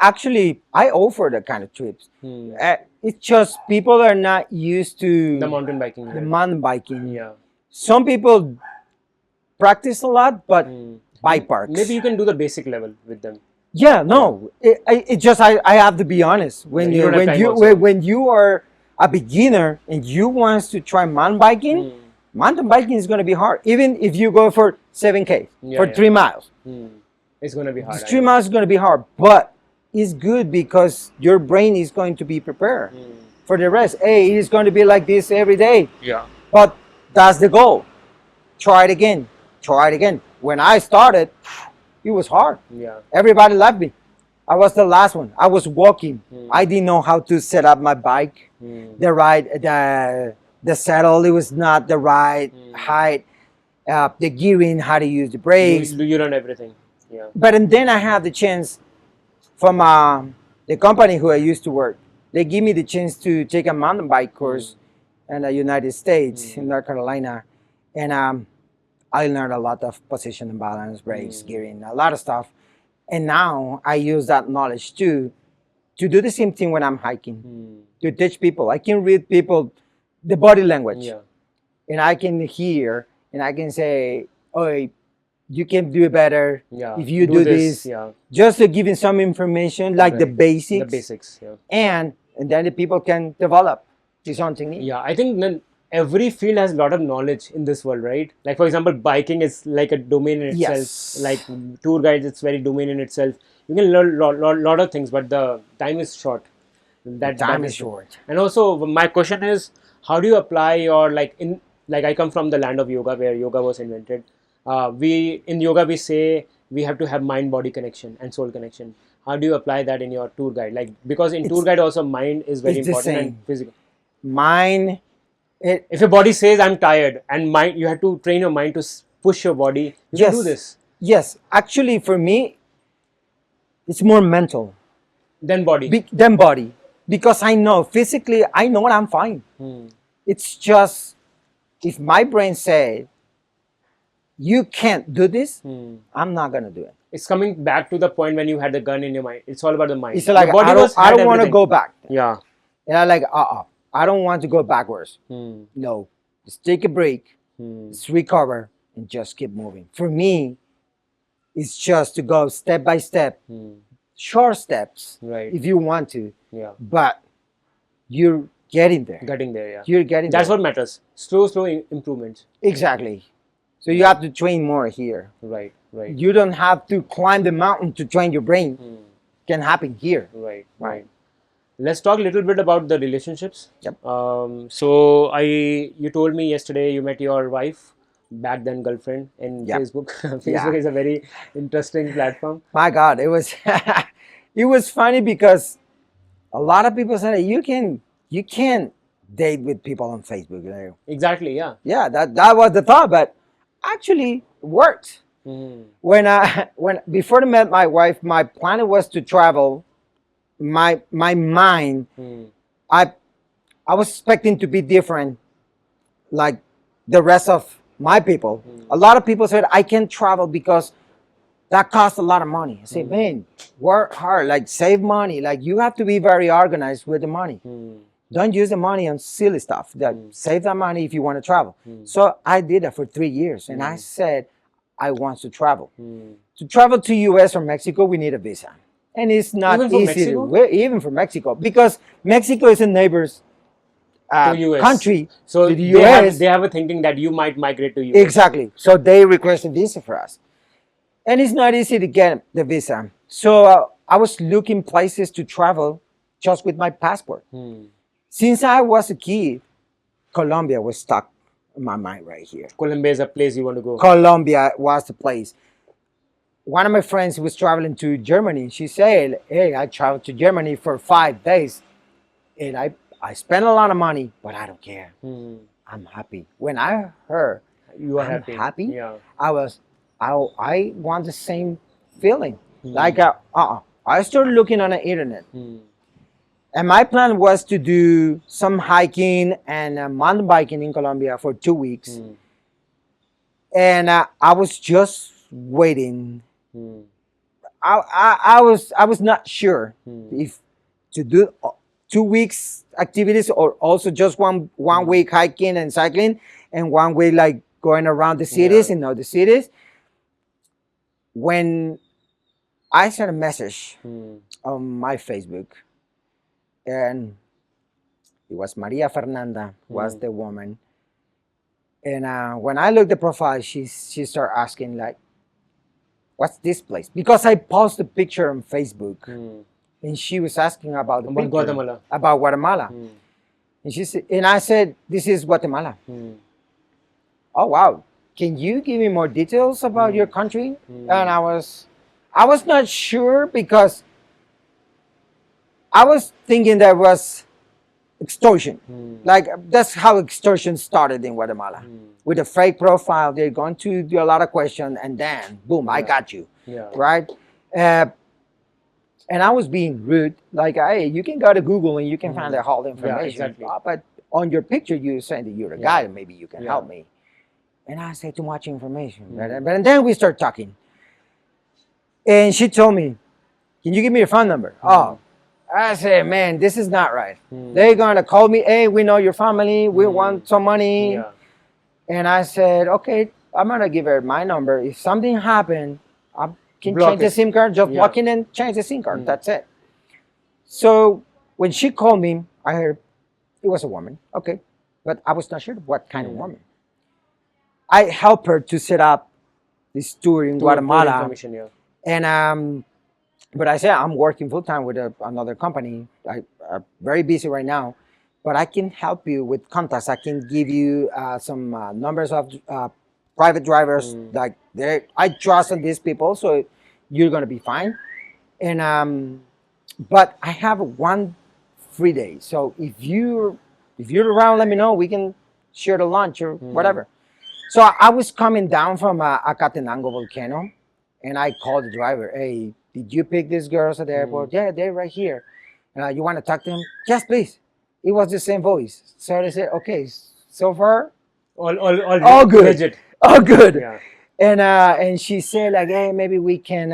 offer that kind of trips. It's just people are not used to The mountain biking the here. mountain biking. Yeah. Some people practice a lot, but bike parks. Maybe you can do the basic level with them. Yeah, no. It just I have to be honest. When Yeah, you don't have time you also. when you are a beginner and you want to try mountain biking, mountain biking is going to be hard. Even if you go for 7K for 3 miles, It's going to be hard. I 3 know. miles is going to be hard. But it's good because your brain is going to be prepared for the rest. Hey, it is going to be like this every day. Yeah. But that's the goal. Try it again. Try it again. When I started, it was hard. Yeah. Everybody loved me. I was the last one. I was walking. I didn't know how to set up my bike. The saddle, it was not the right height. The gearing, how to use the brakes. You learn everything. Yeah. But and then I had the chance from the company who I used to work. They give me the chance to take a mountain bike course in the United States, in North Carolina. And I learned a lot of position and balance, brakes, gearing, a lot of stuff. And now I use that knowledge too to do the same thing when I'm hiking, to teach people. I can read people, the body language, Yeah. and I can hear and I can say, oh, you can do it better Yeah. if you do this. Yeah. Just to give some information, like the Right. basics. The basics. Yeah. And then the people can develop this own technique. Yeah. I think then every field has a lot of knowledge in this world, right? Like for example, biking is like a domain in itself. Yes. Like tour guides, it's very domain in itself. You can learn lot of things, but the time is short. That Time that is short. And also, my question is, how do you apply your like I come from the land of yoga where yoga was invented. We in yoga we say we have to have mind-body connection and soul connection. How do you apply that in your tour guide? Like because in tour guide also mind is very it's the important and same. physical. Mine, If your body says I'm tired and mind, you have to train your mind to push your body. You can do this. Yes, actually, for me, it's more mental Then body. than body because I know physically, I know I'm fine. It's just if my brain said you can't do this, I'm not gonna do it. It's coming back to the point when you had the gun in your mind. It's all about the mind. It's like Your body I had don't want to everything. go back. Yeah. And I like I don't want to go backwards. No, just take a break, just recover, and just keep moving. For me, it's just to go step by step, short steps, Right. if you want to. Yeah. But you're getting there. Getting there. Yeah. You're getting That's there. what matters. Slow improvements. Exactly. So you have to train more here. Right. Right. You don't have to climb the mountain to train your brain. Can happen here. Right. Right. Let's talk a little bit about the relationships. Yep. So you told me yesterday you met your wife, back then girlfriend, in Yep. Facebook. Facebook is a very interesting platform. My God, it was it was funny because a lot of people said you can't date with people on Facebook. Like, Exactly. Yeah. yeah, that was the thought, but actually it worked. When before I met my wife, my plan was to travel. My mind, I was expecting to be different, like the rest of my people. A lot of people said I can't travel because that costs a lot of money. I said, man, work hard, like save money. Like you have to be very organized with the money. Don't use the money on silly stuff. Save that money if you want to travel. So I did that for 3 years, and I said I want to travel. To travel to US or Mexico, we need a visa. And it's not Even for easy Mexico? even for Mexico, because Mexico is a neighbor's To US. country So to the they US. have a thinking that you might migrate to US. Exactly. So they request a visa for us. And it's not easy to get the visa. So I was looking places to travel just with my passport. Since I was a kid, Colombia was stuck in my mind right here. Colombia is a place you want to go. Colombia was the place. One of my friends was traveling to Germany. She said, hey, I traveled to Germany for 5 days. And I spent a lot of money, but I don't care. I'm happy. When I heard You are I'm happy, Yeah. I want the same feeling. Like, I started looking on the internet. And my plan was to do some hiking and mountain biking in Colombia for 2 weeks. And I was just waiting. I was not sure if to do 2 weeks activities or also just one week hiking and cycling and 1 week like going around the cities and other cities. When I sent a message on my Facebook, and it was Maria Fernanda was the woman. And when I looked at the profile, she started asking like, what's this place? Because I posted a picture on Facebook, and she was asking about the picture, Guatemala. about Guatemala. And she said, and I said, this is Guatemala. Oh wow! Can you give me more details about your country? And I was not sure because I was thinking there was extortion. Like that's how extortion started in Guatemala. With a fake profile, they're going to do a lot of questions, and then boom, I got you. Right? And I was being rude. Like, hey, you can go to Google and you can find out all the information. Exactly. But on your picture, you're saying that you're a guy, and maybe you can help me. And I said too much information. But then we start talking. And she told me, can you give me your phone number? Oh, I said, man, this is not right. They're going to call me, hey, we know your family. We want some money. And I said, okay, I'm going to give her my number. If something happened, I can change the SIM card. Just walk in and change the SIM card. That's it. So when she called me, I heard it was a woman. Okay. But I was not sure what kind of woman. I helped her to set up this tour in Guatemala. And but I said I'm working full time with another company. I'm very busy right now, but I can help you with contacts. I can give you some numbers of private drivers. Like I trust in these people, so you're gonna be fine. And but I have 1 free day. So if you're around, let me know. We can share the lunch or whatever. So I was coming down from Acatenango volcano, and I called the driver. Hey, did you pick these girls at the airport? Yeah, they're right here. You want to talk to them? Yes, please. It was the same voice. So I said, okay, so far, all good. Legit. All good. And she said like, hey, maybe we can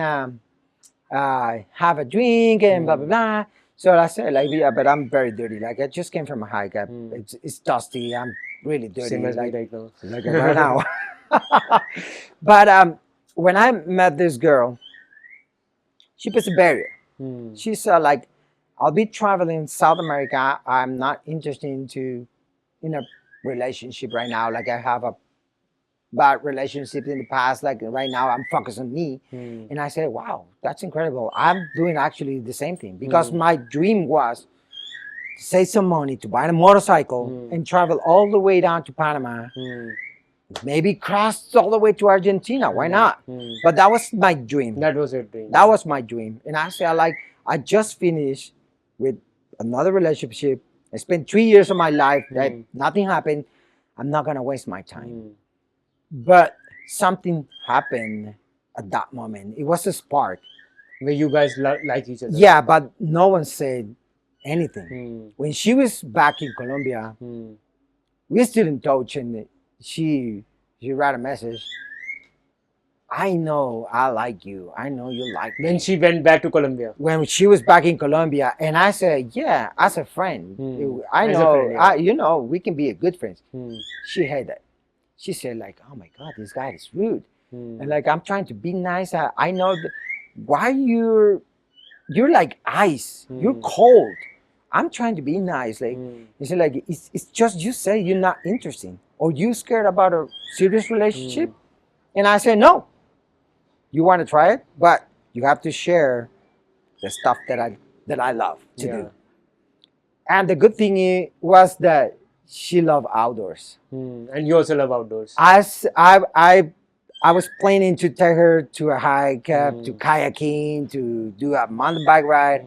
have a drink and blah blah blah. So I said like, yeah, but I'm very dirty. Like I just came from a hike. It's dusty. I'm really dirty. Same as me like right now. like right now. But when I met this girl, she puts a barrier. She said like, I'll be traveling South America. I'm not interested in a relationship right now. Like I have a bad relationship in the past. Like right now, I'm focused on me. And I said, wow, that's incredible. I'm doing actually the same thing because my dream was to save some money to buy a motorcycle and travel all the way down to Panama. Maybe cross all the way to Argentina. Why not? But that was my dream. That was your dream. That was my dream. And I said, like, I just finished with another relationship. I spent 3 years of my life that nothing happened. I'm not gonna waste my time. But something happened at that moment. It was a spark. Where you guys like each other. Yeah, but no one said anything. When she was back in Colombia, we still in touch, and she wrote a message. I know I like you. I know you like me. When she went back to Colombia. When she was back in Colombia, and I said, yeah, as a friend, I As a know, friend, yeah. you know, we can be a good friends. She hated that. She said like, oh my God, this guy is rude. And like, I'm trying to be nice. I know why you're like ice. You're cold. I'm trying to be nice. Like, he said like, it's just you say you're not interested or you scared about a serious relationship. And I said, no, you want to try it, but you have to share the stuff that I love to do. And the good thing was that she loved outdoors. And you also love outdoors. I was planning to take her to a hike, to kayaking, to do a mountain bike ride.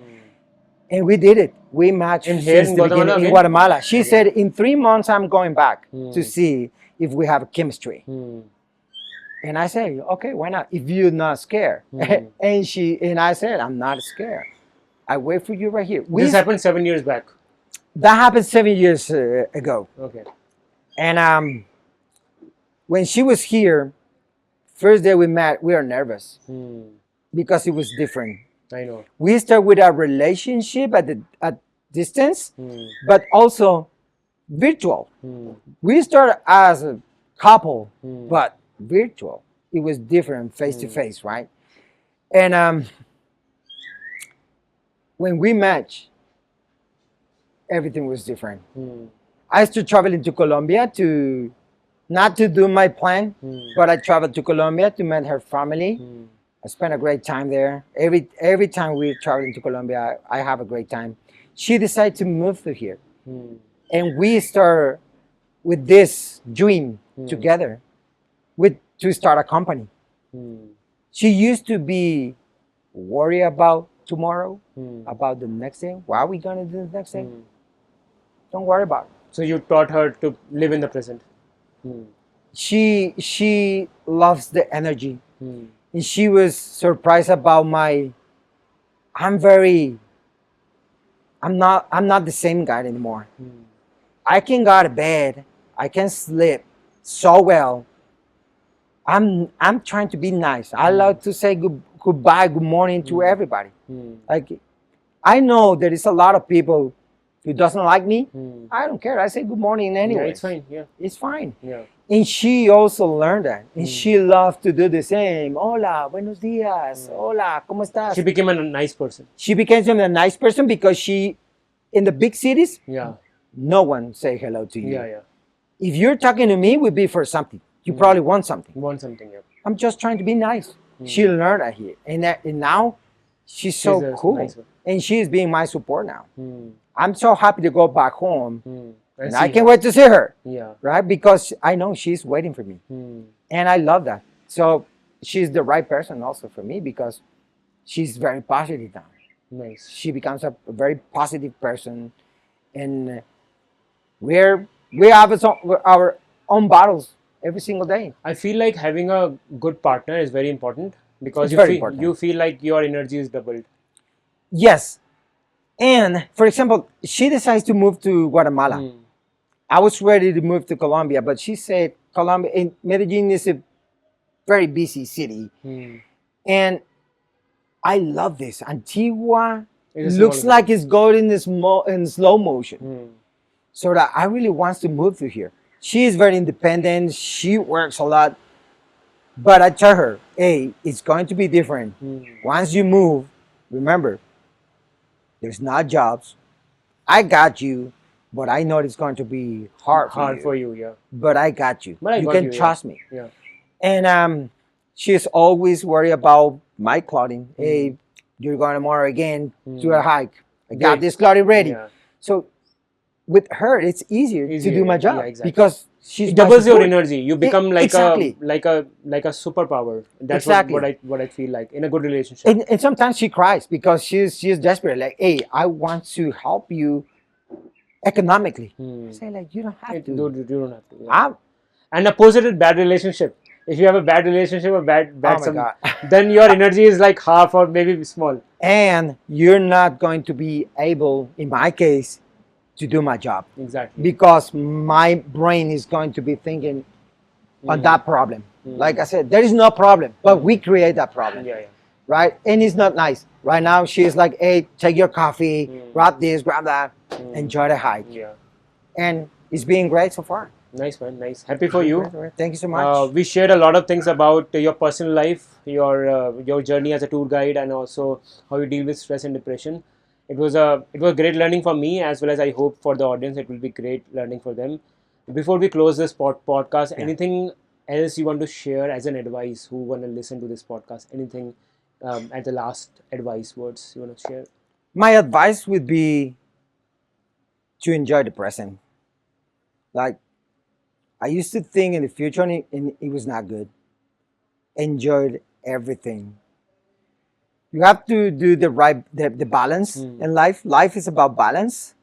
And we did it. We matched In here in Guatemala? in Guatemala. She said, in 3 months, I'm going back to see if we have chemistry. And I said, okay, why not? If you're not scared. And I said, I'm not scared. I wait for you right here. This happened 7 years back. That happened 7 years ago. Okay. And when she was here, first day we met, we were nervous because it was different. I know. We start with a relationship at distance, but also virtual. We start as a couple, but virtual. It was different face to face, right? And when we met, everything was different. I started traveling to Colombia not to do my plan, but I traveled to Colombia to meet her family. I spent a great time there. Every time we travel to Colombia, I have a great time. She decided to move to here. And we start with this dream together to start a company. She used to be worried about tomorrow, about the next day. What are we going to do the next day? Don't worry about it. So you taught her to live in the present. She loves the energy. And she was surprised about I'm not the same guy anymore. I can go to bed. I can sleep so well. I'm trying to be nice. I love to say goodbye, good morning to everybody. Like, I know there is a lot of people who doesn't like me. I don't care. I say good morning anyway. Yeah, it's fine. Yeah. It's fine. Yeah. And she also learned that. And she loved to do the same. Hola, buenos dias. Hola, ¿cómo estás? She became a nice person. She became a nice person because in the big cities, no one say hello to you. Yeah. If you're talking to me, it would be for something. You probably want something. Yeah. I'm just trying to be nice. She learned that here. And now she's so cool. Nice, and she's being my support now. I'm so happy to go back home. And I can't wait to see her. Yeah. Right? Because I know she's waiting for me. And I love that. So she's the right person also for me because she's very positive now. Nice. She becomes a very positive person. And we have our own battles every single day. I feel like having a good partner is very important because you feel like your energy is doubled. Yes. And for example, she decides to move to Guatemala. I was ready to move to Colombia, but she said Colombia in Medellin is very busy city. And I love this. Antigua It is looks small, like it's going in slow motion. So that I really wants to move to here. She is very independent. She works a lot. But I tell her, hey, it's going to be different. Once you move, remember, there's not jobs. I got you, but I know it's going to be hard for you. Yeah. But I got you. But I You got can you, yeah. trust me. Yeah. And she's always worried about my clothing. Hey, you're going tomorrow again to a hike. I got Great. this clothing ready. Yeah. So with her, it's easier to do my job yeah, exactly. because she's It my doubles your support. energy. You become like Exactly. a superpower. That's Exactly. what I feel like in a good relationship. And sometimes she cries because she's desperate. Like, hey, I want to help you economically. I say, like, you don't have to. You don't have to. Yeah. I'm, And opposite with bad relationship. If you have a bad relationship or bad Oh my God. then your energy is like half or maybe small. and you're not going to be able, in my case, to do my job Exactly. because my brain is going to be thinking on that problem. Like I said, there is no problem, but we create that problem. Yeah, yeah. Right? And it's not nice. Right now, she's like, hey, take your coffee, grab this, grab that, enjoy the hike. Yeah. And it's been great so far. Nice, man. Nice. Happy for you. Thank you so much. We shared a lot of things about your personal life, your journey as a tour guide, and also how you deal with stress and depression. It was great learning for me, as well as I hope for the audience it will be great learning for them. Before we close this podcast, anything else you want to share as an advice who want to listen to this podcast? Anything at the last advice words you want to share? My advice would be to enjoy the present. Like, I used to think in the future and it was not good. Enjoyed everything. You have to do the balance in life. Life is about balance.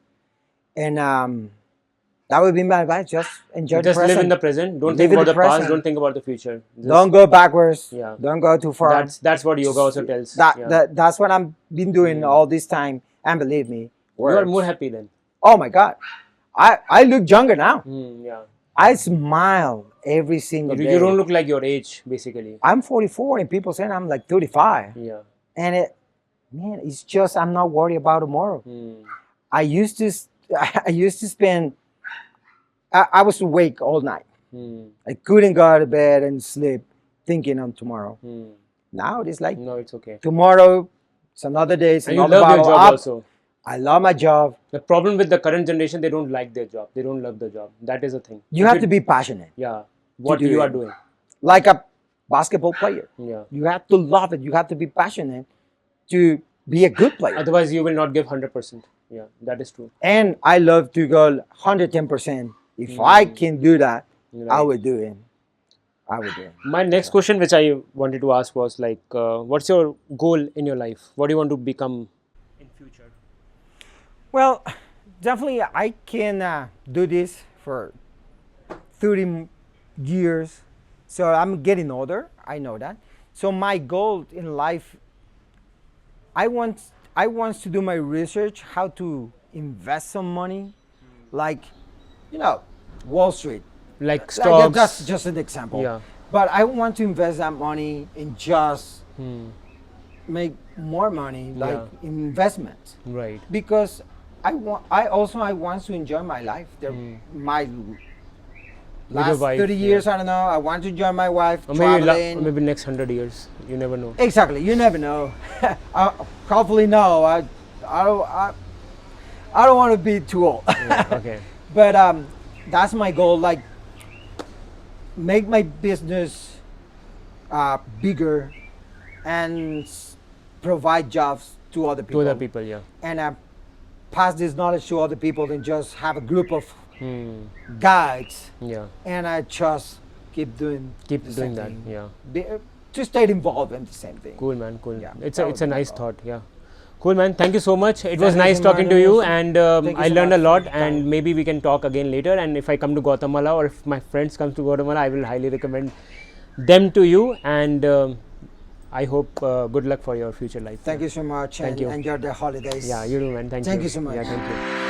And that would be my advice. Just enjoy the Just present. live in the present. Don't Live think in about the the past. present. Don't think about the future. Just, Don't go backwards. Yeah. Don't go too far. That's what yoga also tells. That's what I've been doing all this time. And believe me, You are works. more happy then. Oh my God. I look younger now. Yeah. I smile every single day. You don't look like your age, basically. I'm 44 and people saying I'm like 35. Yeah. And it's just I'm not worried about tomorrow. I used to spend I was awake all night. I couldn't go to bed and sleep thinking on tomorrow. Now it's like No, it's okay. tomorrow, it's another day, it's And you another love your battle. job also. I love my job. The problem with the current generation, they don't like their job. They don't love the job. That is the thing. You have to be passionate. Yeah. What do you it. are doing. Like a basketball player. Yeah. You have to love it. You have to be passionate to be a good player. Otherwise, you will not give 100%. Yeah, that is true. And I love to go 110%. If I can do that, I would do it. I would do it. My next question, which I wanted to ask, was like, what's your goal in your life? What do you want to become in future? Well, definitely I can do this for 30 years. So I'm getting older. I know that. So my goal in life, I want to do my research how to invest some money, like, Wall Street. Like stocks. That's just an example. Yeah. But I want to invest that money in just make more money, like investment. Right. Because I want to enjoy my life. My last wife, 30 years, I don't know. I want to enjoy my wife, Or traveling. maybe next 100 years. You never know. Exactly, you never know. Hopefully, no. I don't want to be too old. Yeah, okay. But that's my goal. Like, make my business bigger and provide jobs to other people. To other people, yeah. And pass this knowledge to other people than just have a group of guides. Yeah. And I just keep doing Doing that. thing. Yeah. To stay involved in the same thing. Cool, man. Cool. Yeah, It's that a would be nice my thought. Yeah. Cool, man. Thank you so much. It was Thank you nice so talking much, to you, Manish. and Thank you I so learned a much lot. for your And time. maybe we can talk again later. And if I come to Guatemala, or if my friends come to Guatemala, I will highly recommend them to you. And I hope good luck for your future life. Thank you so much. Thank and you. enjoy the holidays. Yeah, you do, man. Thank you. Thank you so much. Yeah, thank you.